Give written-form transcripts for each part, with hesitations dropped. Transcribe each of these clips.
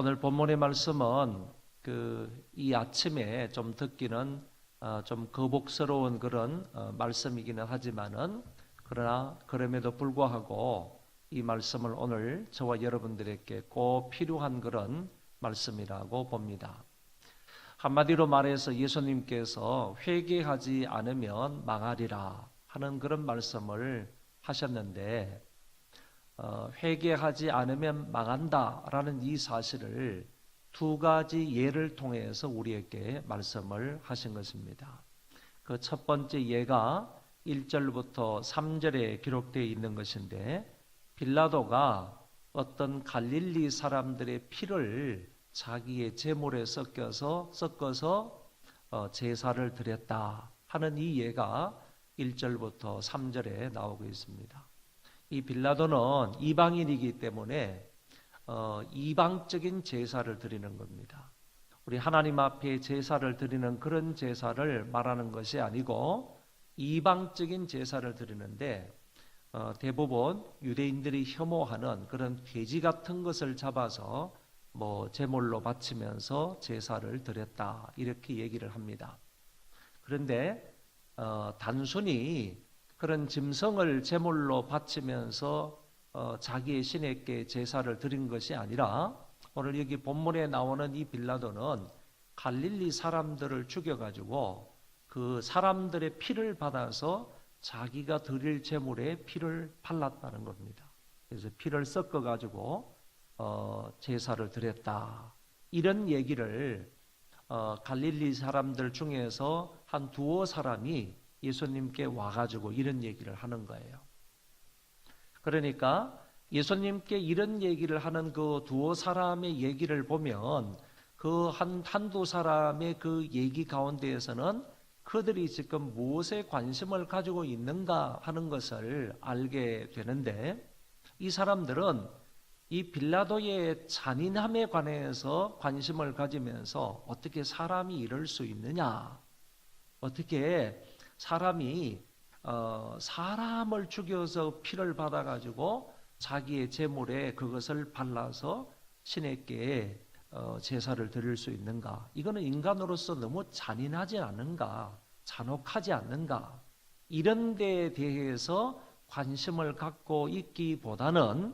오늘 본문의 말씀은 이 아침에 좀 듣기는 좀 거북스러운 그런 말씀이기는 하지만은 그러나 그럼에도 불구하고 이 말씀을 오늘 저와 여러분들에게 꼭 필요한 그런 말씀이라고 봅니다. 한마디로 말해서 예수님께서 회개하지 않으면 망하리라 하는 그런 말씀을 하셨는데 회개하지 않으면 망한다라는 이 사실을 두 가지 예를 통해서 우리에게 말씀을 하신 것입니다. 그 첫 번째 예가 1절부터 3절에 기록되어 있는 것인데 빌라도가 어떤 갈릴리 사람들의 피를 자기의 제물에 섞어서 제사를 드렸다 하는 이 예가 1절부터 3절에 나오고 있습니다. 이 빌라도는 이방인이기 때문에 이방적인 제사를 드리는 겁니다. 우리 하나님 앞에 제사를 드리는 그런 제사를 말하는 것이 아니고 이방적인 제사를 드리는데 대부분 유대인들이 혐오하는 그런 돼지 같은 것을 잡아서 제물로 바치면서 제사를 드렸다 이렇게 얘기를 합니다. 그런데 단순히 그런 짐승을 제물로 바치면서 자기의 신에게 제사를 드린 것이 아니라 오늘 여기 본문에 나오는 이 빌라도는 갈릴리 사람들을 죽여가지고 그 사람들의 피를 받아서 자기가 드릴 제물에 피를 발랐다는 겁니다. 그래서 피를 섞어가지고 제사를 드렸다. 이런 얘기를 갈릴리 사람들 중에서 한 두어 사람이 예수님께 와가지고 이런 얘기를 하는 거예요. 그러니까 예수님께 이런 얘기를 하는 그 두어 사람의 얘기를 보면 그 한두 사람의 그 얘기 가운데에서는 그들이 지금 무엇에 관심을 가지고 있는가 하는 것을 알게 되는데 이 사람들은 이 빌라도의 잔인함에 관해서 관심을 가지면서 어떻게 사람이 이럴 수 있느냐, 어떻게 사람이 사람을 죽여서 피를 받아가지고 자기의 제물에 그것을 발라서 신에게 제사를 드릴 수 있는가? 이거는 인간으로서 너무 잔인하지 않은가? 잔혹하지 않는가? 이런 데에 대해서 관심을 갖고 있기보다는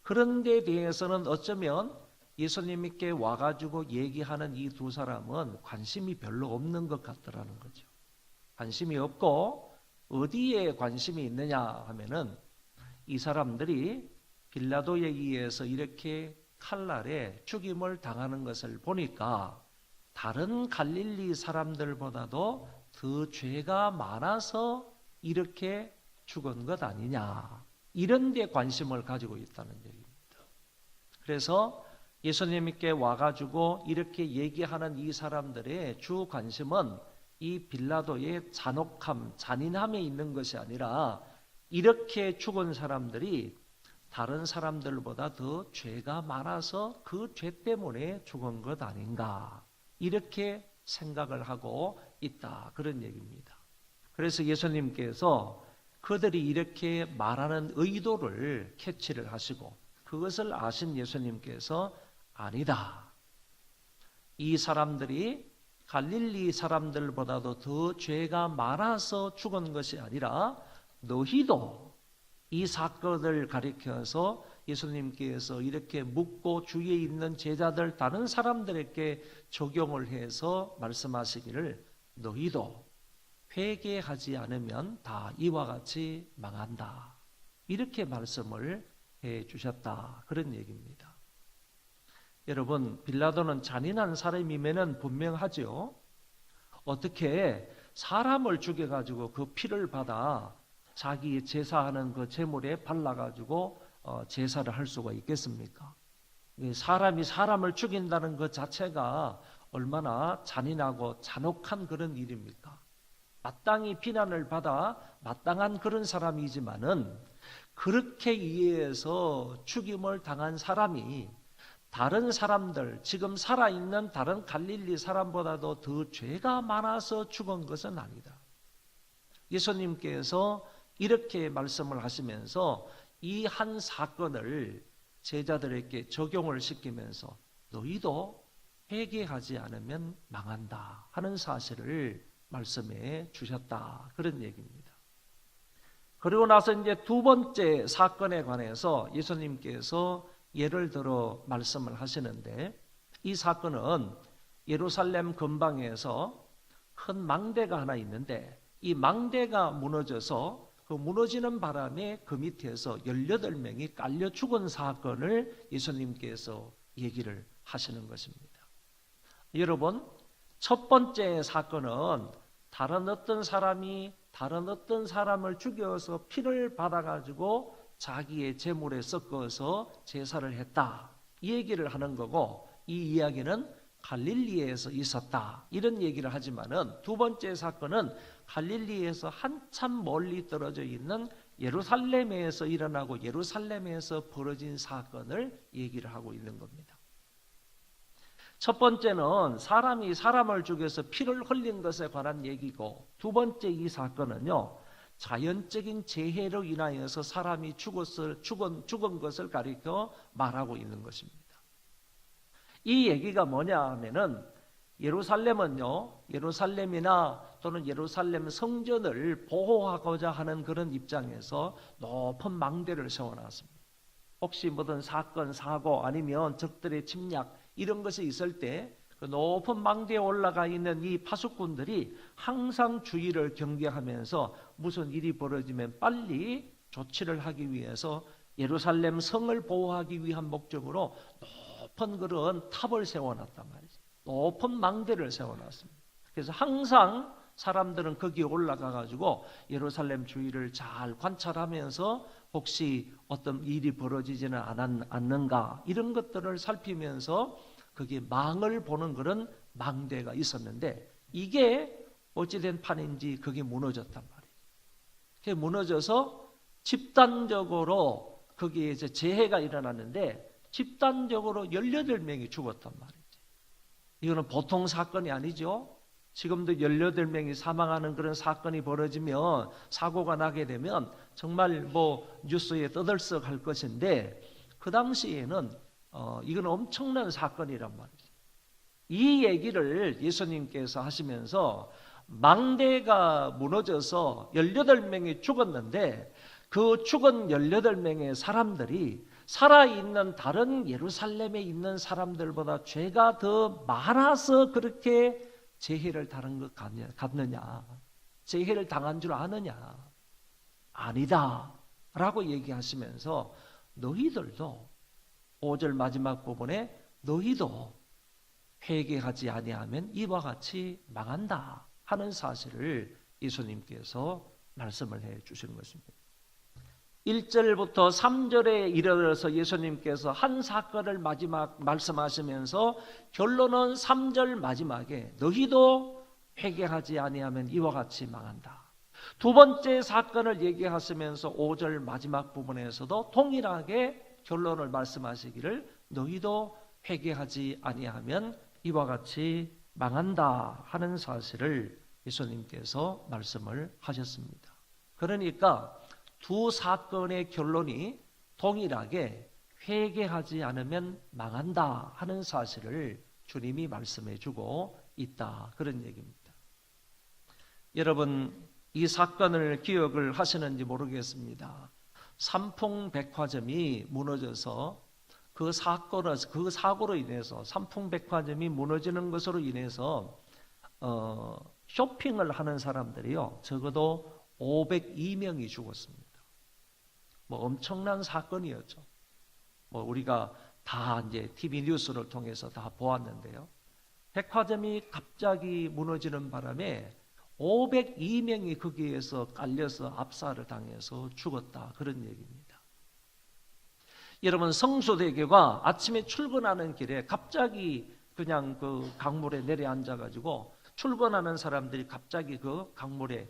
그런 데에 대해서는 어쩌면 예수님께 와가지고 얘기하는 이 두 사람은 관심이 별로 없는 것 같더라는 거죠. 관심이 없고 어디에 관심이 있느냐 하면은 이 사람들이 빌라도에 의해서 이렇게 칼날에 죽임을 당하는 것을 보니까 다른 갈릴리 사람들보다도 더 죄가 많아서 이렇게 죽은 것 아니냐, 이런 데 관심을 가지고 있다는 얘기입니다. 그래서 예수님께 와가지고 이렇게 얘기하는 이 사람들의 주 관심은 이 빌라도의 잔혹함, 잔인함에 있는 것이 아니라 이렇게 죽은 사람들이 다른 사람들보다 더 죄가 많아서 그 죄 때문에 죽은 것 아닌가, 이렇게 생각을 하고 있다, 그런 얘기입니다. 그래서 예수님께서 그들이 이렇게 말하는 의도를 캐치를 하시고 그것을 아신 예수님께서 아니다, 이 사람들이 갈릴리 사람들보다도 더 죄가 많아서 죽은 것이 아니라 너희도 이 사건을 가리켜서 예수님께서 이렇게 묻고 주위에 있는 제자들 다른 사람들에게 적용을 해서 말씀하시기를 너희도 회개하지 않으면 다 이와 같이 망한다, 이렇게 말씀을 해 주셨다, 그런 얘기입니다. 여러분, 빌라도는 잔인한 사람이면은 분명하죠. 어떻게 사람을 죽여가지고 그 피를 받아 자기 제사하는 그 제물에 발라가지고 제사를 할 수가 있겠습니까? 사람이 사람을 죽인다는 것 자체가 얼마나 잔인하고 잔혹한 그런 일입니까? 마땅히 비난을 받아 마땅한 그런 사람이지만은 그렇게 이해해서 죽임을 당한 사람이 다른 사람들, 지금 살아있는 다른 갈릴리 사람보다도 더 죄가 많아서 죽은 것은 아니다. 예수님께서 이렇게 말씀을 하시면서 이 한 사건을 제자들에게 적용을 시키면서 너희도 회개하지 않으면 망한다 하는 사실을 말씀해 주셨다. 그런 얘기입니다. 그리고 나서 이제 두 번째 사건에 관해서 예수님께서 예를 들어 말씀을 하시는데, 이 사건은 예루살렘 근방에서 큰 망대가 하나 있는데, 이 망대가 무너져서 그 무너지는 바람에 그 밑에서 18명이 깔려 죽은 사건을 예수님께서 얘기를 하시는 것입니다. 여러분, 첫 번째 사건은 다른 어떤 사람이 다른 어떤 사람을 죽여서 피를 받아가지고 자기의 재물에 섞어서 제사를 했다, 이 얘기를 하는 거고, 이 이야기는 갈릴리에서 있었다 이런 얘기를 하지만은, 두 번째 사건은 갈릴리에서 한참 멀리 떨어져 있는 예루살렘에서 일어나고 예루살렘에서 벌어진 사건을 얘기를 하고 있는 겁니다. 첫 번째는 사람이 사람을 죽여서 피를 흘린 것에 관한 얘기고, 두 번째 이 사건은요, 자연적인 재해로 인하여서 사람이 죽은 것을 가리켜 말하고 있는 것입니다. 이 얘기가 뭐냐 하면은, 예루살렘은요, 예루살렘이나 또는 예루살렘 성전을 보호하고자 하는 그런 입장에서 높은 망대를 세워놨습니다. 혹시 뭐든 사건, 사고 아니면 적들의 침략 이런 것이 있을 때 그 높은 망대에 올라가 있는 이 파수꾼들이 항상 주의를 경계하면서 무슨 일이 벌어지면 빨리 조치를 하기 위해서 예루살렘 성을 보호하기 위한 목적으로 높은 그런 탑을 세워놨단 말이죠. 높은 망대를 세워놨습니다. 그래서 항상 사람들은 거기에 올라가 가지고 예루살렘 주위를 잘 관찰하면서 혹시 어떤 일이 벌어지지는 않는가 이런 것들을 살피면서 거기에 망을 보는 그런 망대가 있었는데, 이게 어찌된 판인지 그게 무너졌단 말이에요. 그게 무너져서 집단적으로 거기에 이제 재해가 일어났는데, 집단적으로 18명이 죽었단 말이죠. 이거는 보통 사건이 아니죠. 지금도 18명이 사망하는 그런 사건이 벌어지면, 사고가 나게 되면 정말 뭐 뉴스에 떠들썩할 것인데, 그 당시에는 이건 엄청난 사건이란 말이죠. 이 얘기를 예수님께서 하시면서 망대가 무너져서 18명이 죽었는데, 그 죽은 18명의 사람들이 살아있는 다른 예루살렘에 있는 사람들보다 죄가 더 많아서 그렇게 재해를 당한 것 같느냐, 재해를 당한 줄 아느냐? 아니다 라고 얘기하시면서, 너희들도 5절 마지막 부분에 너희도 회개하지 아니하면 이와 같이 망한다 하는 사실을 예수님께서 말씀을 해 주시는 것입니다. 1절부터 3절에 이르러서 예수님께서 한 사건을 마지막 말씀하시면서 결론은 3절 마지막에 너희도 회개하지 아니하면 이와 같이 망한다. 두 번째 사건을 얘기하시면서 5절 마지막 부분에서도 동일하게 결론을 말씀하시기를 너희도 회개하지 아니하면 이와 같이 망한다 하는 사실을 예수님께서 말씀을 하셨습니다. 그러니까 두 사건의 결론이 동일하게 회개하지 않으면 망한다 하는 사실을 주님이 말씀해 주고 있다, 그런 얘기입니다. 여러분, 이 사건을 기억을 하시는지 모르겠습니다. 삼풍백화점이 무너져서 그 사고로 인해서, 삼풍백화점이 무너지는 것으로 인해서 쇼핑을 하는 사람들이요, 적어도 502명이 죽었습니다. 뭐 엄청난 사건이었죠. 뭐 우리가 다 이제 TV 뉴스를 통해서 다 보았는데요. 백화점이 갑자기 무너지는 바람에 502명이 거기에서 깔려서 압살을 당해서 죽었다, 그런 얘기입니다. 여러분, 성수대교가 아침에 출근하는 길에 갑자기 그냥 그 강물에 내려앉아 가지고 출근하는 사람들이 갑자기 그 강물에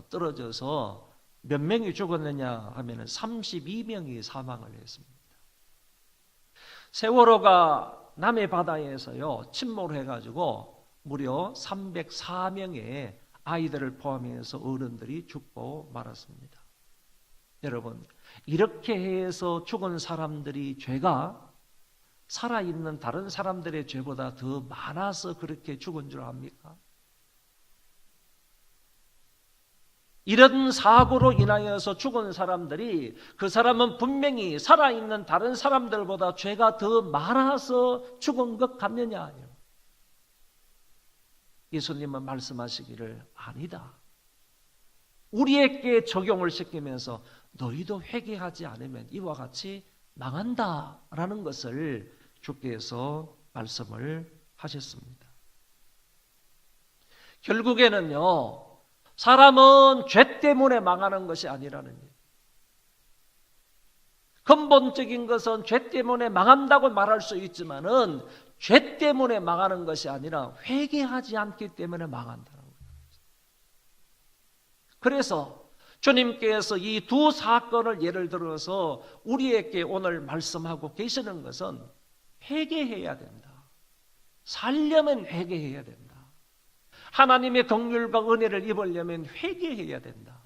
떨어져서 몇 명이 죽었느냐 하면은 32명이 사망을 했습니다. 세월호가 남해 바다에서요 침몰해 가지고 무려 304명의 아이들을 포함해서 어른들이 죽고 말았습니다. 여러분, 이렇게 해서 죽은 사람들이 죄가 살아있는 다른 사람들의 죄보다 더 많아서 그렇게 죽은 줄 압니까? 이런 사고로 인하여서 죽은 사람들이 그 사람은 분명히 살아있는 다른 사람들보다 죄가 더 많아서 죽은 것 같느냐? 아니요. 예수님은 말씀하시기를 아니다. 우리에게 적용을 시키면서 너희도 회개하지 않으면 이와 같이 망한다라는 것을 주께서 말씀을 하셨습니다. 결국에는요, 사람은 죄 때문에 망하는 것이 아니라는 얘기예요. 근본적인 것은 죄 때문에 망한다고 말할 수 있지만은 죄 때문에 망하는 것이 아니라 회개하지 않기 때문에 망한다는 거예요. 그래서 주님께서 이 두 사건을 예를 들어서 우리에게 오늘 말씀하고 계시는 것은 회개해야 된다. 살려면 회개해야 된다. 하나님의 긍휼과 은혜를 입으려면 회개해야 된다.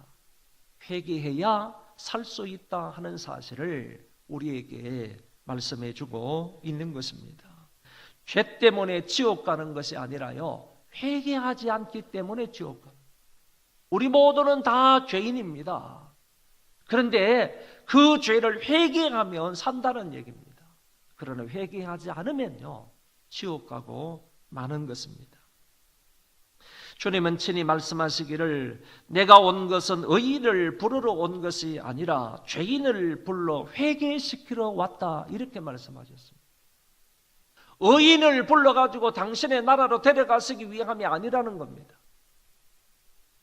회개해야 살 수 있다 하는 사실을 우리에게 말씀해 주고 있는 것입니다. 죄 때문에 지옥 가는 것이 아니라요, 회개하지 않기 때문에 지옥 가는 거예요. 우리 모두는 다 죄인입니다. 그런데 그 죄를 회개하면 산다는 얘기입니다. 그러나 회개하지 않으면요, 지옥 가고 마는 것입니다. 주님은 친히 말씀하시기를 내가 온 것은 의인을 부르러 온 것이 아니라 죄인을 불러 회개시키러 왔다, 이렇게 말씀하셨습니다. 의인을 불러가지고 당신의 나라로 데려가시기 위함이 아니라는 겁니다.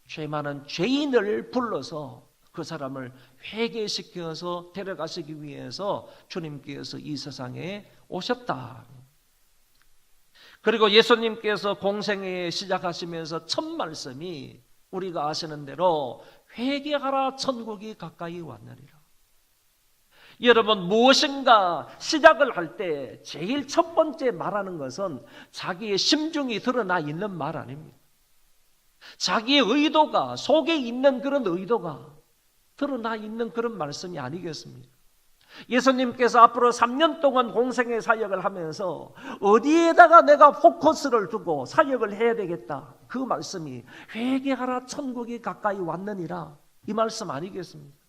죄 많은 죄인을 불러서 그 사람을 회개시켜서 데려가시기 위해서 주님께서 이 세상에 오셨다. 그리고 예수님께서 공생애 시작하시면서 첫 말씀이 우리가 아시는 대로 회개하라 천국이 가까이 왔느니라. 여러분, 무엇인가 시작을 할 때 제일 첫 번째 말하는 것은 자기의 심중이 드러나 있는 말 아닙니까? 자기의 의도가, 속에 있는 그런 의도가 드러나 있는 그런 말씀이 아니겠습니까? 예수님께서 앞으로 3년 동안 공생의 사역을 하면서 어디에다가 내가 포커스를 두고 사역을 해야 되겠다, 그 말씀이 회개하라 천국이 가까이 왔느니라, 이 말씀 아니겠습니까?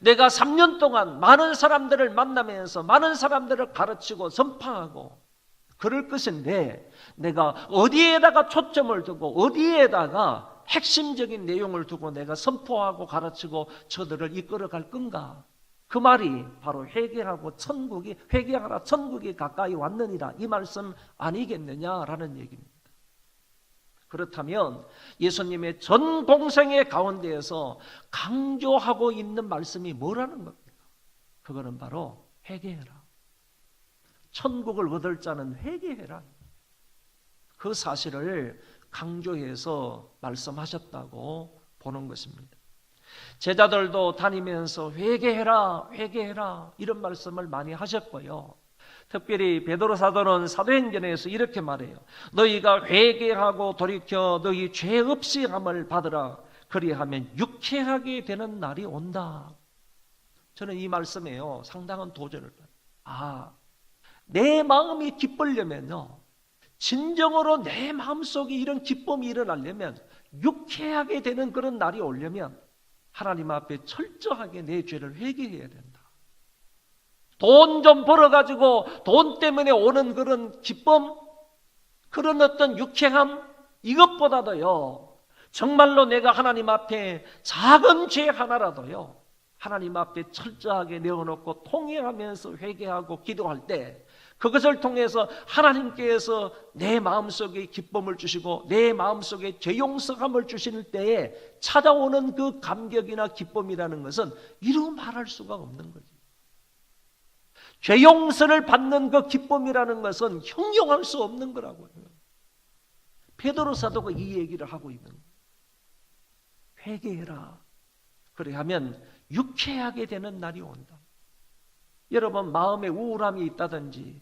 내가 3년 동안 많은 사람들을 만나면서 많은 사람들을 가르치고 선포하고 그럴 것인데 내가 어디에다가 초점을 두고 어디에다가 핵심적인 내용을 두고 내가 선포하고 가르치고 저들을 이끌어 갈 건가? 그 말이 바로 회개하라 천국이 가까이 왔느니라, 이 말씀 아니겠느냐라는 얘기입니다. 그렇다면 예수님의 전 공생의 가운데에서 강조하고 있는 말씀이 뭐라는 겁니까? 그거는 바로 회개해라. 천국을 얻을 자는 회개해라. 그 사실을 강조해서 말씀하셨다고 보는 것입니다. 제자들도 다니면서 회개해라, 회개해라, 이런 말씀을 많이 하셨고요. 특별히 베드로 사도는 사도행전에서 이렇게 말해요. 너희가 회개하고 돌이켜 너희 죄 없이 함을 받으라. 그리하면 유쾌하게 되는 날이 온다. 저는 이 말씀에요, 상당한 도전을 받아요. 내 마음이 기쁘려면요, 진정으로 내 마음속에 이런 기쁨이 일어나려면, 유쾌하게 되는 그런 날이 오려면 하나님 앞에 철저하게 내 죄를 회개해야 된다. 돈 좀 벌어가지고 돈 때문에 오는 그런 기쁨, 그런 어떤 유쾌함, 이것보다도요, 정말로 내가 하나님 앞에 작은 죄 하나라도요, 하나님 앞에 철저하게 내어놓고 통회하면서 회개하고 기도할 때 그것을 통해서 하나님께서 내 마음속에 기쁨을 주시고 내 마음속에 죄 용서함을 주실 때에 찾아오는 그 감격이나 기쁨이라는 것은 이루 말할 수가 없는 거지. 죄 용서를 받는 그 기쁨이라는 것은 형용할 수 없는 거라고요. 베드로 사도가 이 얘기를 하고 있는 거예요. 회개해라. 그래 하면 유쾌하게 되는 날이 온다. 여러분, 마음에 우울함이 있다든지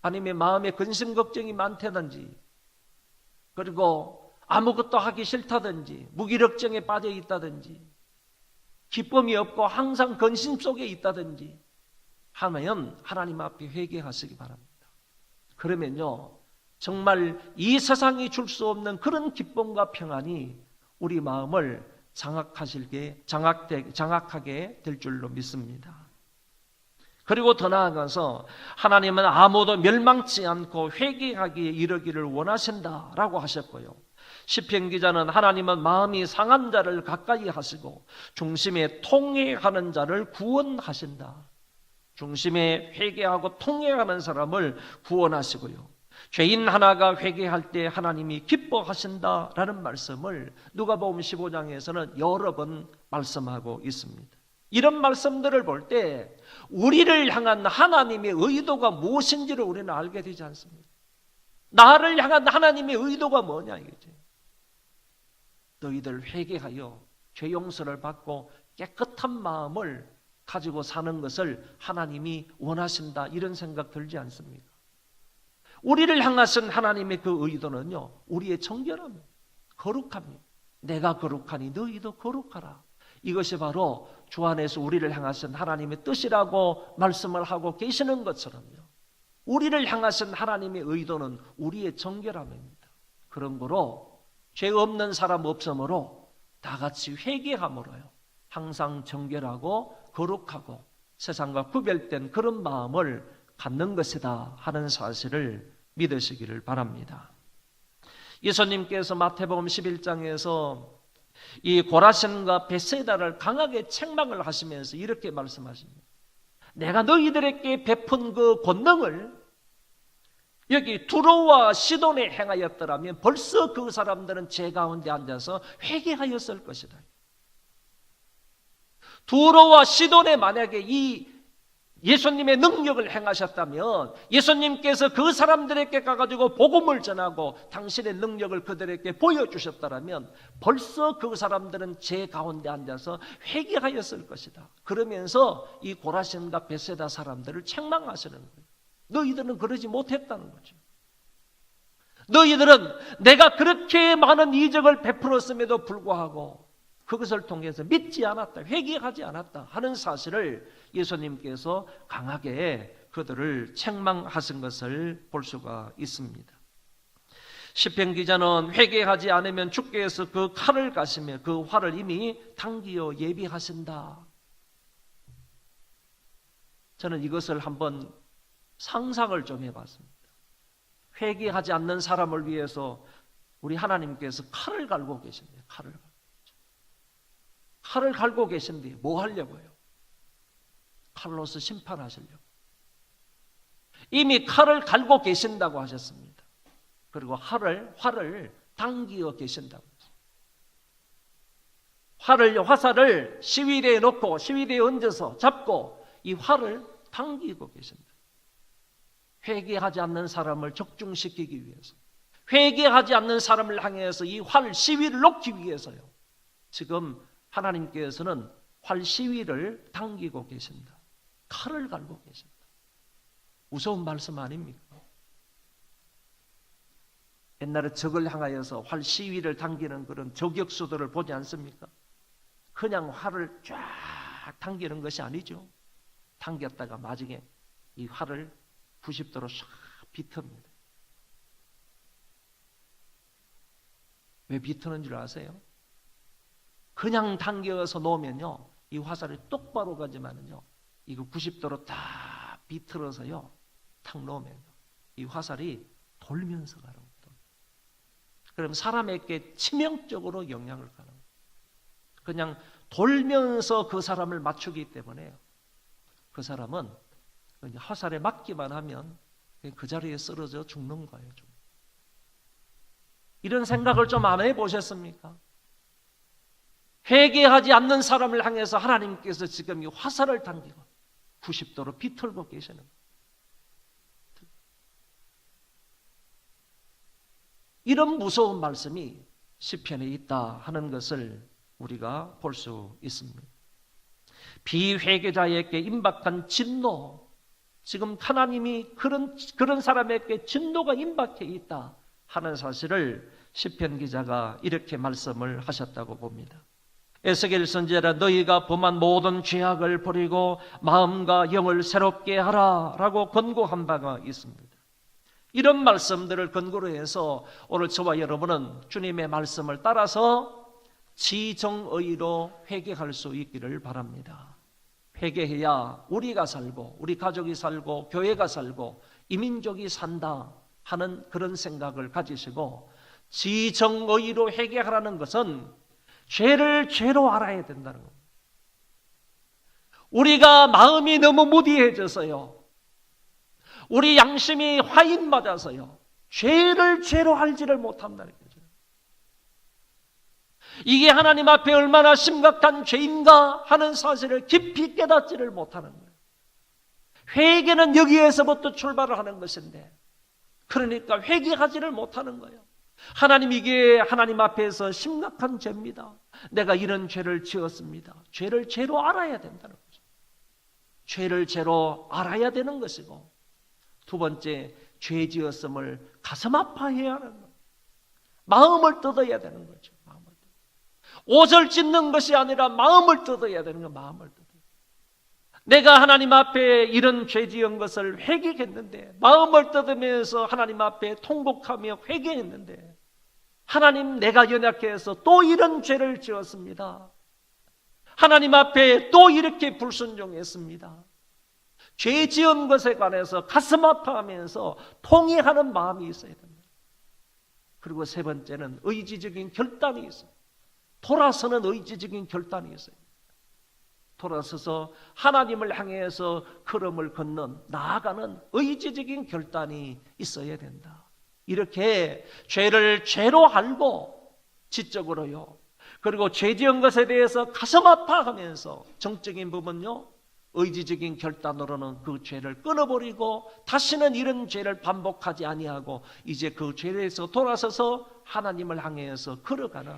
아니면 마음에 근심 걱정이 많다든지 그리고 아무것도 하기 싫다든지 무기력증에 빠져 있다든지 기쁨이 없고 항상 근심 속에 있다든지 하면 하나님 앞에 회개하시기 바랍니다. 그러면요, 정말 이 세상이 줄 수 없는 그런 기쁨과 평안이 우리 마음을 장악하게 될 줄로 믿습니다. 그리고 더 나아가서 하나님은 아무도 멸망치 않고 회개하기에 이르기를 원하신다라고 하셨고요. 시편 기자는 하나님은 마음이 상한 자를 가까이 하시고 중심에 통회하는 자를 구원하신다. 중심에 회개하고 통회하는 사람을 구원하시고요. 죄인 하나가 회개할 때 하나님이 기뻐하신다라는 말씀을 누가복음 15장에서는 여러 번 말씀하고 있습니다. 이런 말씀들을 볼 때 우리를 향한 하나님의 의도가 무엇인지를 우리는 알게 되지 않습니까? 나를 향한 하나님의 의도가 뭐냐 이거지. 너희들 회개하여 죄 용서를 받고 깨끗한 마음을 가지고 사는 것을 하나님이 원하신다, 이런 생각 들지 않습니까? 우리를 향하신 하나님의 그 의도는요, 우리의 정결함, 거룩함입니다. 내가 거룩하니 너희도 거룩하라. 이것이 바로 주 안에서 우리를 향하신 하나님의 뜻이라고 말씀을 하고 계시는 것처럼요, 우리를 향하신 하나님의 의도는 우리의 정결함입니다. 그런 거로 죄 없는 사람 없으므로 다 같이 회개함으로요, 항상 정결하고 거룩하고 세상과 구별된 그런 마음을 갖는 것이다 하는 사실을 믿으시기를 바랍니다. 예수님께서 마태복음 11장에서 이 고라신과 벳사이다를 강하게 책망을 하시면서 이렇게 말씀하십니다. 내가 너희들에게 베푼 그 권능을 여기 두로와 시돈에 행하였더라면 벌써 그 사람들은 제 가운데 앉아서 회개하였을 것이다. 두로와 시돈에 만약에 이 예수님의 능력을 행하셨다면 예수님께서 그 사람들에게 가가지고 복음을 전하고 당신의 능력을 그들에게 보여주셨다면 벌써 그 사람들은 제 가운데 앉아서 회개하였을 것이다. 그러면서 이 고라신과 벳사이다 사람들을 책망하시는 거예요. 너희들은 그러지 못했다는 거죠. 너희들은 내가 그렇게 많은 이적을 베풀었음에도 불구하고 그것을 통해서 믿지 않았다, 회개하지 않았다 하는 사실을 예수님께서 강하게 그들을 책망하신 것을 볼 수가 있습니다. 시편 기자는 회개하지 않으면 주께서 그 칼을 가시며 그 활을 이미 당기어 예비하신다. 저는 이것을 한번 상상을 좀 해봤습니다. 회개하지 않는 사람을 위해서 우리 하나님께서 칼을 갈고 계십니다. 칼을 갈고 계신데 뭐 하려고요? 칼로서 심판하시려고. 이미 칼을 갈고 계신다고 하셨습니다. 그리고 활을 당기어 계신다고. 화살을 시위대에 놓고 시위대에 얹어서 잡고 이 활을 당기고 계신다. 회개하지 않는 사람을 적중시키기 위해서, 회개하지 않는 사람을 향해서 이 활 시위를 놓기 위해서요, 지금 하나님께서는 활 시위를 당기고 계신다. 칼을 갈고 계신다. 무서운 말씀 아닙니까? 옛날에 적을 향하여서 활 시위를 당기는 그런 저격수들을 보지 않습니까? 그냥 활을 쫙 당기는 것이 아니죠. 당겼다가 나중에 이 활을 90도로 싹 비틉니다. 왜 비트는 줄 아세요? 그냥 당겨서 놓으면요, 이 화살이 똑바로 가지만은요, 이거 90도로 다 비틀어서요, 탁 놓으면 이 화살이 돌면서 가는 거예요. 그럼 사람에게 치명적으로 영향을 가는 거예요. 그냥 돌면서 그 사람을 맞추기 때문에 그 사람은 화살에 맞기만 하면 그 자리에 쓰러져 죽는 거예요. 이런 생각을 좀 안 해보셨습니까? 회개하지 않는 사람을 향해서 하나님께서 지금 이 화살을 당기고 90도로 비틀고 계시는 거예요. 이런 무서운 말씀이 시편에 있다 하는 것을 우리가 볼 수 있습니다. 비회개자에게 임박한 진노, 지금 하나님이 그런 사람에게 진노가 임박해 있다 하는 사실을 시편 기자가 이렇게 말씀을 하셨다고 봅니다. 에스겔 선지자라 너희가 범한 모든 죄악을 버리고 마음과 영을 새롭게 하라 라고 권고한 바가 있습니다. 이런 말씀들을 근거로 해서 오늘 저와 여러분은 주님의 말씀을 따라서 지정의로 회개할 수 있기를 바랍니다. 회개해야 우리가 살고 우리 가족이 살고 교회가 살고 이민족이 산다 하는 그런 생각을 가지시고, 지정의로 회개하라는 것은 죄를 죄로 알아야 된다는 겁니다. 우리가 마음이 너무 무디해져서요, 우리 양심이 화인 맞아서요, 죄를 죄로 알지를 못한다는 거죠. 이게 하나님 앞에 얼마나 심각한 죄인가 하는 사실을 깊이 깨닫지를 못하는 거예요. 회개는 여기에서부터 출발을 하는 것인데, 그러니까 회개하지를 못하는 거예요. 하나님, 이게 하나님 앞에서 심각한 죄입니다. 내가 이런 죄를 지었습니다. 죄를 죄로 알아야 된다는 거죠. 죄를 죄로 알아야 되는 것이고, 두 번째, 죄 지었음을 가슴 아파해야 하는 거예요. 마음을 뜯어야 되는 거죠. 마음을 뜯어. 옷을 찢는 것이 아니라 마음을 뜯어야 되는 거예요. 마음을 뜯어요. 내가 하나님 앞에 이런 죄 지은 것을 회개했는데, 마음을 뜯으면서 하나님 앞에 통곡하며 회개했는데, 하나님, 내가 연약해서 또 이런 죄를 지었습니다. 하나님 앞에 또 이렇게 불순종했습니다. 죄 지은 것에 관해서 가슴 아파하면서 통회하는 마음이 있어야 됩니다. 그리고 세 번째는 의지적인 결단이 있어요. 돌아서는 의지적인 결단이 있어요. 돌아서서 하나님을 향해서 걸음을 걷는, 나아가는 의지적인 결단이 있어야 된다. 이렇게 죄를 죄로 알고 지적으로요, 그리고 죄 지은 것에 대해서 가슴 아파하면서 정적인 부분요, 의지적인 결단으로는 그 죄를 끊어버리고 다시는 이런 죄를 반복하지 아니하고 이제 그 죄에서 돌아서서 하나님을 향해서 걸어가는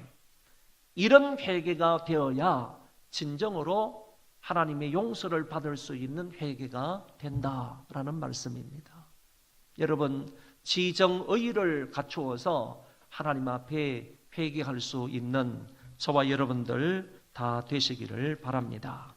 이런 회개가 되어야 진정으로 하나님의 용서를 받을 수 있는 회개가 된다라는 말씀입니다. 여러분, 지정의를 갖추어서 하나님 앞에 회개할 수 있는 저와 여러분들 다 되시기를 바랍니다.